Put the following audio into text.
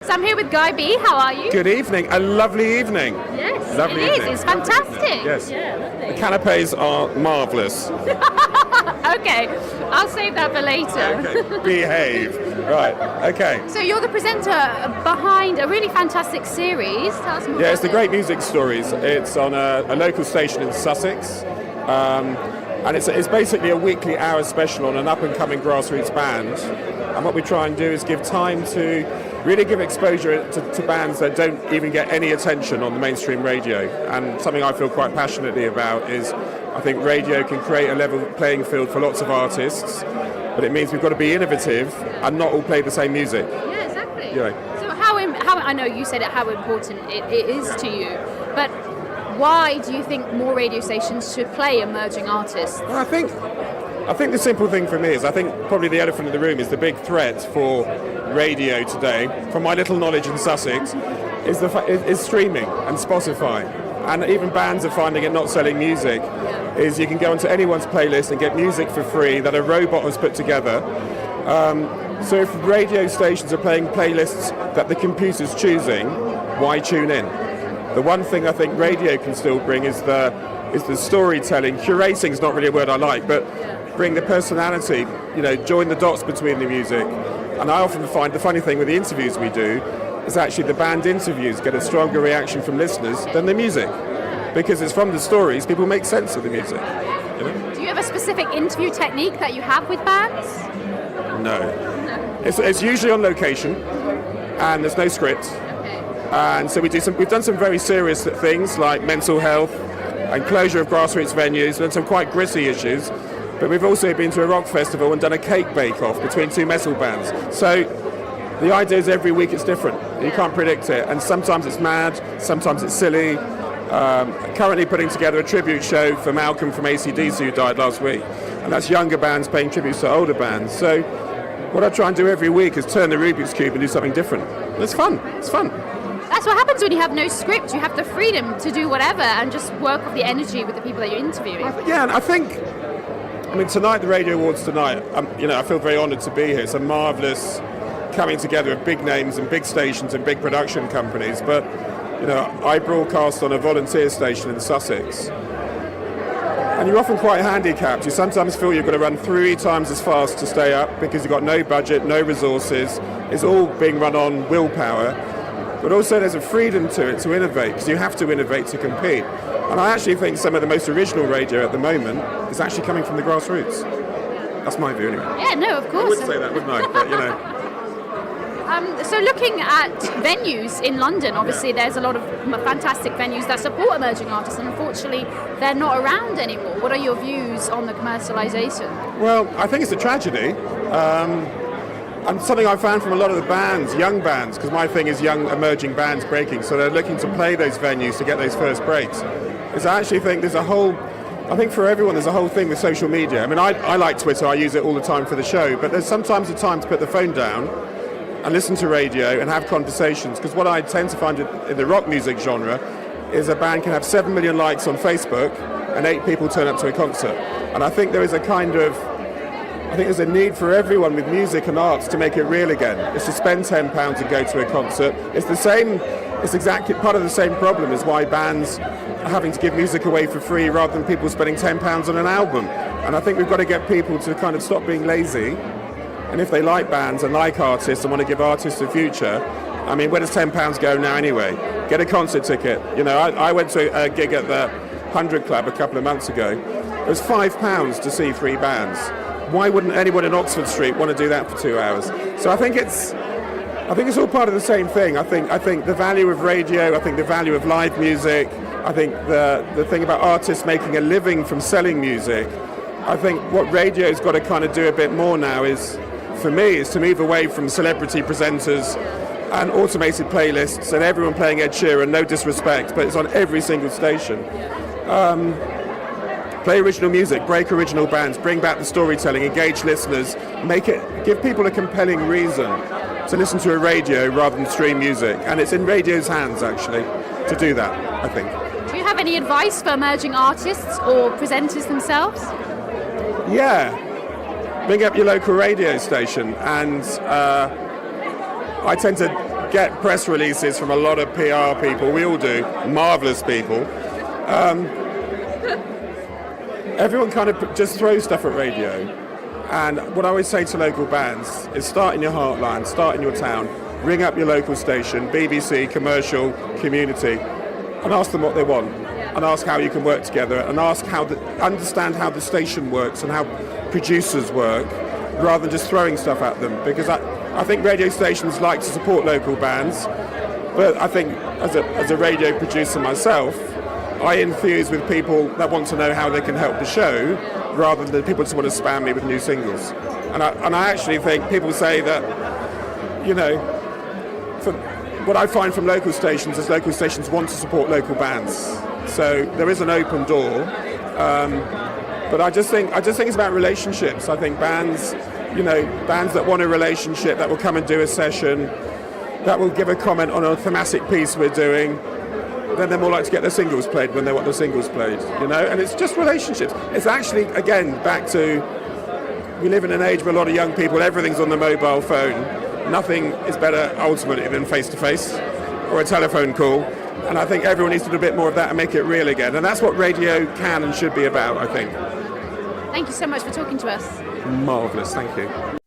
So I'm here with Guy B. How are you? Good evening. A lovely evening. Yes, Lovely it is. evening. It's fantastic. Yes. Yeah, lovely. The canapes are marvellous. Okay, I'll save that for later. Okay. Behave. Right. Okay. So you're the presenter behind a really fantastic series. Tell us more Yeah, it's the about Great Music Stories. It's on a local station in Sussex. And it's basically a weekly hour special on an up-and-coming grassroots band. And what we try and do is give time to really give exposure to bands that don't even get any attention on the mainstream radio. And something I feel quite passionately about is I think radio can create a level playing field for lots of artists, but it means we've got to be innovative and not all play the same music. Yeah, exactly. Yeah. So how I know you said it, how important it is to you, but why do you think more radio stations should play emerging artists? Well, I think the simple thing for me is I think probably the elephant in the room is the big threat for radio today, from my little knowledge in Sussex, is streaming and Spotify. And even bands are finding it not selling music, is you can go onto anyone's playlist and get music for free that a robot has put together. So if radio stations are playing playlists that the computer's choosing, why tune in? The one thing I think radio can still bring is the storytelling. Curating is not really a word I like, but bring the personality, join the dots between the music. And I often find the funny thing with the interviews we do is actually the band interviews get a stronger reaction from listeners than the music. Because it's from the stories, people make sense of the music. Do you have a specific interview technique that you have with bands? No. It's usually on location, and there's no script. And so we've done some very serious things like mental health and closure of grassroots venues, and some quite gritty issues. But we've also been to a rock festival and done a cake bake-off between two metal bands. So the idea is every week it's different. You can't predict it. And sometimes it's mad, sometimes it's silly. Currently putting together a tribute show for Malcolm from AC/DC who died last week. And that's younger bands paying tributes to older bands. So what I try and do every week is turn the Rubik's Cube and do something different. And it's fun. It's fun. That's what happens when you have no script. You have the freedom to do whatever and just work with the energy with the people that you're interviewing. And I think tonight, the Radio Awards tonight, I feel very honoured to be here. It's a marvellous coming together of big names and big stations and big production companies. But, I broadcast on a volunteer station in Sussex. And you're often quite handicapped. You sometimes feel you've got to run 3 times as fast to stay up because you've got no budget, no resources. It's all being run on willpower. But also there's a freedom to it to innovate, because you have to innovate to compete. And I actually think some of the most original radio at the moment is actually coming from the grassroots. That's my view anyway. Yeah, no, of course. I would say that, wouldn't I? But, So looking at venues in London, obviously there's a lot of fantastic venues that support emerging artists, and unfortunately they're not around anymore. What are your views on the commercialisation? Well, I think it's a tragedy. And something I found from a lot of the bands, young bands, because my thing is young emerging bands breaking, so they're looking to play those venues to get those first breaks, is I actually think I think for everyone there's a whole thing with social media. I like Twitter, I use it all the time for the show, but there's sometimes a time to put the phone down and listen to radio and have conversations, because what I tend to find in the rock music genre is a band can have 7 million likes on Facebook and 8 people turn up to a concert. And I think there is there's a need for everyone with music and arts to make it real again. It's to spend £10 and go to a concert. It's exactly part of the same problem as why bands are having to give music away for free rather than people spending £10 on an album. And I think we've got to get people to kind of stop being lazy. And if they like bands and like artists and want to give artists a future, where does £10 go now anyway? Get a concert ticket. I went to a gig at the 100 Club a couple of months ago. It was £5 to see 3 bands. Why wouldn't anyone in Oxford Street want to do that for 2 hours? So I think it's all part of the same thing. I think the value of radio, I think the value of live music, I think the thing about artists making a living from selling music. I think what radio's got to kind of do a bit more now is to move away from celebrity presenters and automated playlists and everyone playing Ed Sheeran, no disrespect, but it's on every single station. Play original music, break original bands, bring back the storytelling, engage listeners, give people a compelling reason to listen to a radio rather than stream music. And it's in radio's hands, actually, to do that, I think. Do you have any advice for emerging artists or presenters themselves? Yeah. Ring up your local radio station, and I tend to get press releases from a lot of PR people. We all do, marvellous people. Everyone kind of just throws stuff at radio. And what I always say to local bands is start in your heartland, start in your town, ring up your local station, BBC, commercial, community, and ask them what they want. And ask how you can work together, and understand how the station works and how producers work, rather than just throwing stuff at them. Because I think radio stations like to support local bands, but I think as a radio producer myself, I enthuse with people that want to know how they can help the show, rather than people just want to spam me with new singles. And I actually think people say that, you know, what I find from local stations is local stations want to support local bands. So there is an open door, but I just think it's about relationships. I think bands that want a relationship, that will come and do a session, that will give a comment on a thematic piece we're doing, then they're more likely to get their singles played when they want their singles played, you know. And it's just relationships. It's actually, again, back to, we live in an age where a lot of young people, everything's on the mobile phone. Nothing is better ultimately than face-to-face or a telephone call. And I think everyone needs to do a bit more of that and make it real again. And that's what radio can and should be about, I think. Thank you so much for talking to us. Marvellous, thank you.